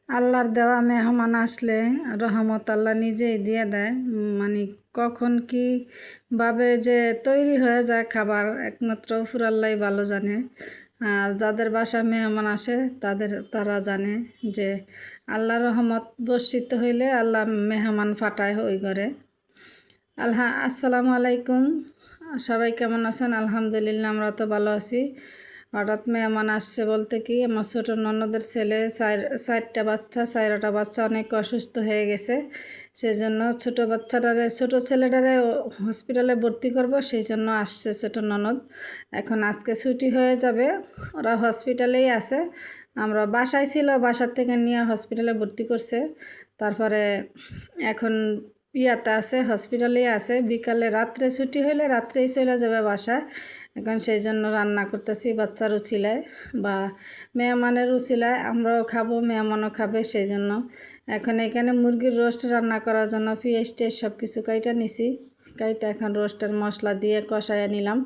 আল্লাহর দেওয়া মেহমান আসলে রহমত আল্লাহ নিজেই দিয়ে দেয়। মানে কখন ভাবে যে তৈরি হয়ে যায় খাবার একমাত্র উপর আল্লাহই ভালো জানে। আর যাদের বাসায় মেহমান আসে তারা জানে যে আল্লাহর রহমত বর্ষিত হইলে আল্লাহ মেহমান ফাটায় ওই ঘরে। আসসালামু আলাইকুম, সবাই কেমন আছেন? আলহামদুলিল্লাহ, আমরা তো ভালো আছি। হঠাৎ মেহমান আসছে বলতে কি, আমার ছোটো ননদের ছেলে চারটা বাচ্চা অনেক অসুস্থ হয়ে গেছে। সেজন্য ছোটো ছেলেটারে হসপিটালে ভর্তি করব, সেই জন্য আসছে ছোটো ননদ। এখন আজকে ছুটি হয়ে যাবে, ওরা হসপিটালেই আছে। আমরা বাসায় ছিল, বাসার থেকে নিয়ে হসপিটালে ভর্তি করছে। তারপরে এখন ইয়াতে আছে, হসপিটালেই আছে। বিকালে রাত্রে ছুটি হলে রাত্রেই চলে যাবে বাসায়। এখন সেই জন্য রান্না করতেছি, বাচ্চার উচিলায় বা মেহমানের উচিলায়, আমরাও খাবো মেহমানও খাবে। সেই জন্য এখন এখানে মুরগির রোস্ট রান্না করার জন্য পেঁয়াজ টেস্ট সব কিছু কাইটা নিছি। এখন রোস্টের মশলা দিয়ে কষাইয়া নিলাম।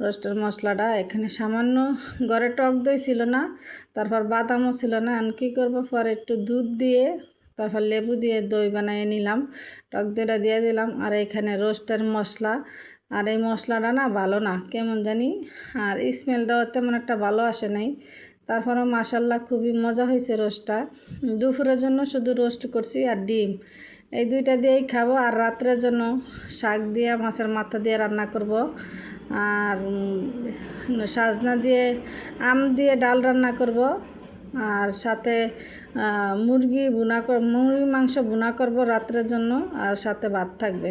রোস্টের মশলাটা এখানে সামান্য ঘরে টক দই ছিল না, তারপর বাদামও ছিল না। আমি কী করবো, পরে একটু দুধ দিয়ে তারপর লেবু দিয়ে দই বানিয়ে নিলাম, টক দইটা দিয়ে দিলাম। আর এখানে রোস্টের মশলা, আর এই মশলাটা না ভালো না, কেমন জানি, আর স্মেলটাও তেমন একটা ভালো আসে নাই। তারপরে মাশাল্লাহ খুবই মজা হয়েছে রোস্টটা। দুপুরের জন্য শুধু রোস্ট করছি আর ডিম, এই দুইটা দিয়েই খাবো। আর রাত্রের জন্য শাক দিয়ে মাছের মাথা দিয়ে রান্না করব, আর সাজনা দিয়ে আম দিয়ে ডাল রান্না করব, আর সাথে মুরগি মাংস ভুনা করব রাত্রের জন্য, আর সাথে ভাত থাকবে।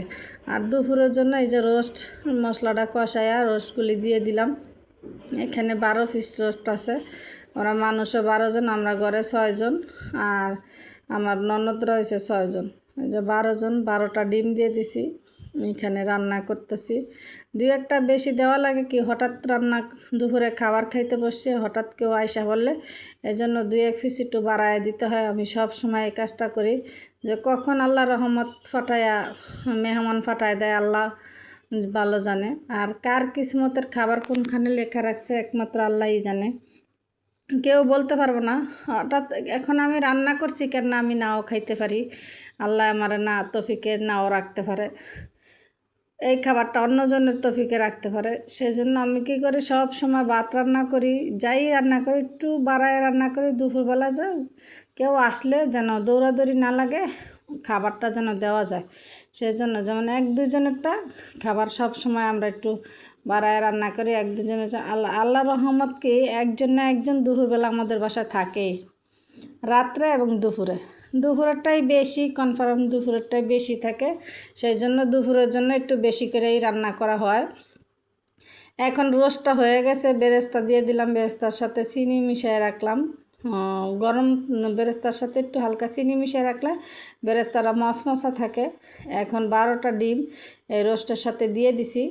আর দুপুরের জন্য এই যে রোস্ট মশলাটা কষায়া রোস্টগুলি দিয়ে দিলাম। এখানে 12 পিস রোস্ট আছে। ওরা মানুষও 12 জন, আমরা ঘরে 6 জন, আর আমার ননদরা হয়েছে 6 জন। এই যে 12 জন, 12টা ডিম দিয়ে দিছি। এখানে রান্না করতেছি। দুই একটা বেশি দেওয়া লাগে, কি হঠাৎ দুপুরে খাবার খাইতে বসছে, হঠাৎ কেউ আয়সা বললে এই জন্য 2-1 পিস একটু বাড়ায় দিতে হয়। আমি সব সময় এই কাজটা করি, যে কখন আল্লাহ রহমত মেহমান ফাটায় দেয় আল্লাহ ভালো জানে। আর কার কিসমতের খাবার কোনখানে লেখা রাখছে একমাত্র আল্লাহই জানে, কেউ বলতে পারবো না। হঠাৎ এখন আমি রান্না করছি, কেন আমি নাও খাইতে পারি, আল্লাহ আমার না তৌফিকে নাও রাখতে পারে, এই খাবারটা অন্যজনের তৌফিকে রাখতে পারে। সেজন্য আমি কী করি, সব সময় ভাত রান্না করি, যাই রান্না করি একটু বাড়ায় রান্না করি। দুপুরবেলা কেউ আসলে যেন দৌড়াদৌড়ি না লাগে, খাবারটা যেন দেওয়া যায়। সেজন্য যেমন 1-2 জনেরটা খাবার সব সময় আমরা একটু বাড়ায় রান্না করি। 1-2 জনের আল্লাহ রহমত কি একজন না একজন দুপুরবেলা আমাদের বাসায় থাকেই, রাত্রে এবং দুপুরেরটাই বেশি, কনফার্ম দুপুরেরটাই বেশি থাকে। সেই জন্য দুপুরের জন্য একটু বেশি করেই রান্না করা হয়। এখন রোস্টটা হয়ে গেছে, বেরেস্তা দিয়ে দিলাম, বেরেস্তার সাথে চিনি মিশিয়ে রাখলাম। গরম বেরেস্তার সাথে একটু হালকা চিনি মিশিয়ে রাখলে বেরেস্তাটা মশমশা থাকে। এখন 12টা ডিম এই রোস্টের সাথে দিয়ে দিছি।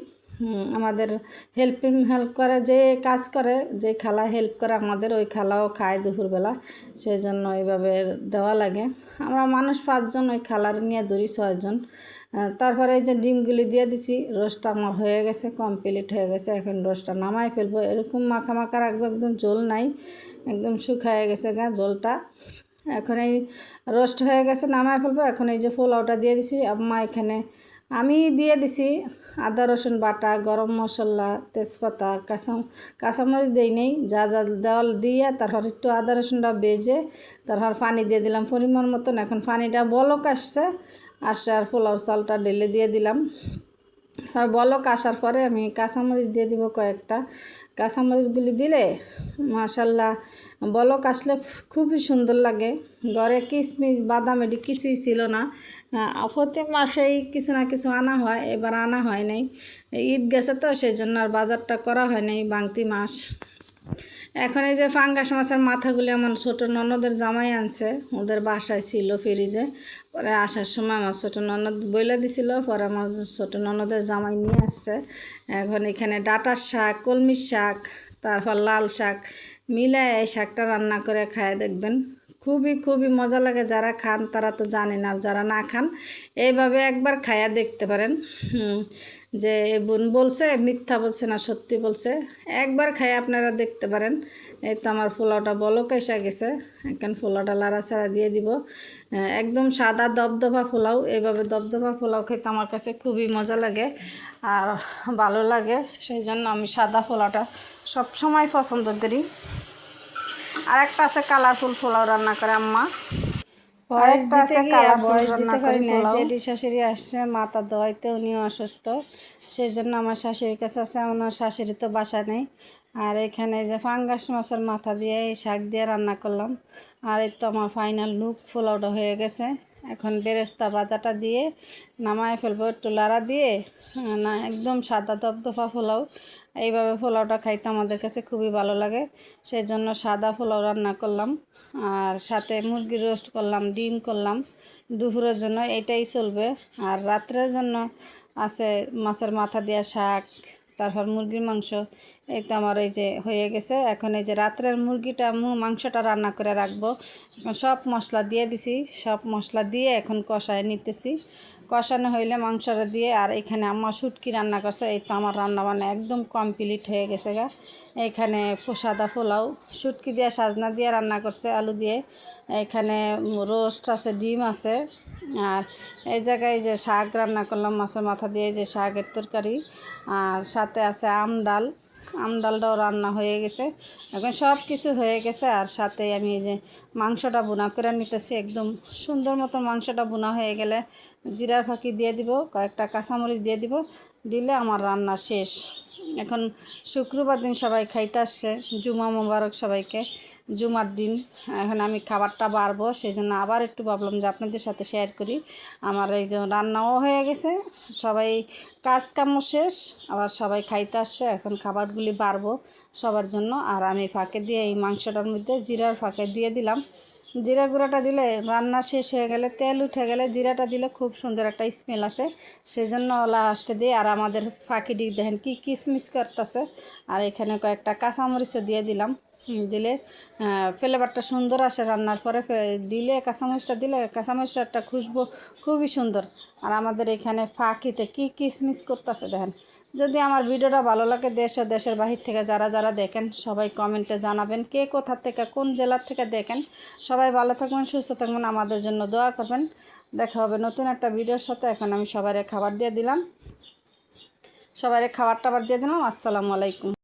আমাদের হেল্প করে, যে কাজ করে, যে খালা হেল্প করে আমাদের, ওই খালাও খায় দুপুরবেলা, সেই জন্য এইভাবে দেওয়া লাগে। আমরা মানুষ 5 জন, ওই খালার নিয়ে ধরি 6 জন। তারপরে এই যে ডিমগুলি দিয়ে দিছি, রোস্টটা আমার হয়ে গেছে, কমপ্লিট হয়ে গেছে। এখন রোস্টটা নামাই ফেলবো, এরকম মাখা মাখা রাখবো, একদম ঝোল নাই, একদম শুকায় গেছে ঝোলটা। এখন এই রোস্ট হয়ে গেছে, নামাই ফেলবো। এখন এই যে পোলাওটা দিয়ে দিছি, আমি দিয়ে দিছি আদা রসুন বাটা, গরম মশলা, তেজপাতা, কাঁচামরিচ দেই নেই, যা যা দেওয়াল দিয়ে তারপর একটু আদা রসুনটা ভেজে তারপর পানি দিয়ে দিলাম পরিমাণ মতন। এখন পানিটা বলক আসছে, আর পোলাওর চালটা ঢেলে দিয়ে দিলাম। আর বলক আসার পরে আমি কাঁচামরিচ দিয়ে দিব কয়েকটা। কাঁচামরিচগুলি দিলে মাশাল্লাহ বলক আসলে খুবই সুন্দর লাগে। ঘরে কিশমিশ বাদাম এটি কিছুই ছিল না, প্রতি মাসেই কিছু না কিছু আনা হয়, এবার আনা হয় নাই, ঈদ গেছে তো সেই জন্য আর বাজারটা করা হয় নাই, বাংতি মাস। এখন এই যে ফাঙ্গাস মাছের মাথাগুলি আমার ছোটো ননদের জামাই আনছে, ওদের বাসায় ছিল ফ্রিজে। পরে আসার সময় আমার ছোটো ননদ বইলা দিছিল, পরে আমার ছোটো ননদের জামাই নিয়ে আসছে। এখন এখানে ডাঁটার শাক, কলমির শাক, তারপর লাল শাক মিলায় এই শাকটা রান্না করে খায় দেখবেন, খুবই খুবই মজা লাগে। যারা খান তারা তো জানেন, আর যারা না খান এইভাবে একবার খায়া দেখতে পারেন। যে এই বোন বলছে মিথ্যা বলছে না সত্যি বলছে। একবার খাই আপনারা দেখতে পারেন। এই তো আমার পোলাওটা বলক এসে গেছে, এখন পোলাওটা লাড়াচাড়া দিয়ে দিব। একদম সাদা দবদবা পোলাও, এইভাবে দবদবা পোলাও খেতে আমার কাছে খুবই মজা লাগে আর ভালো লাগে, সেই জন্য আমি সাদা পোলাওটা সবসময় পছন্দ করি। আর একটা আছে কালারফুল পোলাও রান্না করে আম্মা, বয়স দিতে পারি না। জেঠি শাশুড়ি আসছে মাথা ধোয়াইতে, উনিও অসুস্থ, সেই জন্য আমার শাশুড়ির কাছে আছে। আমার শাশুড়ি তো বাসা নেই। আর এখানে যে ফাঙ্গাস মাছের মাথা দিয়ে এই শাক দিয়ে রান্না করলাম। আর এই তো আমার ফাইনাল লুক পোলাওটা হয়ে গেছে। এখন বেরেস্তা ভাজাটা দিয়ে নামায় ফেলবো, একটু লাড়া দিয়ে। না একদম সাদা দপদপা পোলাও, এইভাবে পোলাওটা খাইতে আমাদের কাছে খুবই ভালো লাগে, সেই জন্য সাদা পোলাও রান্না করলাম। আর সাথে মুরগির রোস্ট করলাম, ডিম করলাম। দুপুরের জন্য এটাই চলবে। আর রাত্রের জন্য আছে মাছের মাথা দেওয়া শাক, তারপর মুরগির মাংস। এই তো আমার এই যে হয়ে গেছে। এখন এই যে রাত্রের মুরগিটা মাংসটা রান্না করে রাখবো। এখন সব মশলা দিয়ে দিছি, সব মশলা দিয়ে এখন কষায় নিতেছি। কষানো হইলে মাংসটা দিয়ে, আর এখানে আম্মা শুটকি রান্না করছে। এই তো আমার রান্না বান্না একদম কমপ্লিট হয়ে গেছে গা। এখানে সাদা পোলাও শুটকি দিয়ে সাজনা দিয়ে রান্না করছে আলু দিয়ে। এখানে রোস্ট আছে, ডিম আছে। আর এই জায়গায় যে শাক রান্না করলাম মাছের মাথা দিয়ে, যে শাকের তরকারি। আর সাথে আছে আমডালটাও রান্না হয়ে গেছে। এখন সব কিছু হয়ে গেছে। আর সাথে আমি এই যে মাংসটা বোনা করে নিতেছি। একদম সুন্দর মতো মাংসটা বোনা হয়ে গেলে জিরার ফাঁকি দিয়ে দিব, কয়েকটা কাঁচামরিচ দিয়ে দিব, দিলে আমার রান্না শেষ। এখন শুক্রবার দিন সবাই খাইতে আসছে, জুমা মোবারক সবাইকে, জুমার দিন। এখন আমি খাবারটা বাড়বো, সেই জন্য আবার একটু ভাবলাম যে আপনাদের সাথে শেয়ার করি। আমার এই যে রান্নাও হয়ে গেছে, সবাই কাজ কামও শেষ, আবার সবাই খাইতে আসছে। এখন খাবারগুলি বাড়বো সবার জন্য। আর আমি ফাঁকে দিয়ে এই মাংসটার মধ্যে জিরার ফাঁকে দিয়ে দিলাম। জিরা গুঁড়াটা দিলে রান্না শেষ হয়ে গেলে, তেল উঠে গেলে জিরাটা দিলে খুব সুন্দর একটা স্মেল আসে, সেই জন্য লাস্টে দিই। আর আমাদের ফাঁকি দিয়ে দেখেন কি কিসমিস করতেছে। আর এখানে কয়েকটা কাঁচামরিচও দিয়ে দিলাম, দিলে ফ্লেভারটা সুন্দর আসে রান্নার পরে। দিলে কাঁচামরিচটা দিলে কাঁচামরিচটা একটা খুশবু খুবই সুন্দর। আর আমাদের এখানে ফাঁকিতে কি কিসমিস করতেছে দেখেন। যদি আমার ভিডিওটা ভালো লাগে, দেশ ও দেশের বাহির থেকে যারা যারা দেখেন সবাই কমেন্টে জানাবেন কে কোথা থেকে কোন জেলার থেকে দেখেন। সবাই ভালো থাকবেন, সুস্থ থাকবেন, আমাদের জন্য দোয়া করবেন। দেখা হবে নতুন একটা ভিডিওর সাথে। এখন আমি সবাইকে খাবার দিয়ে দিলাম, সবাইকে খাবার টাবার দিয়ে দিলাম। আসসালামু আলাইকুম।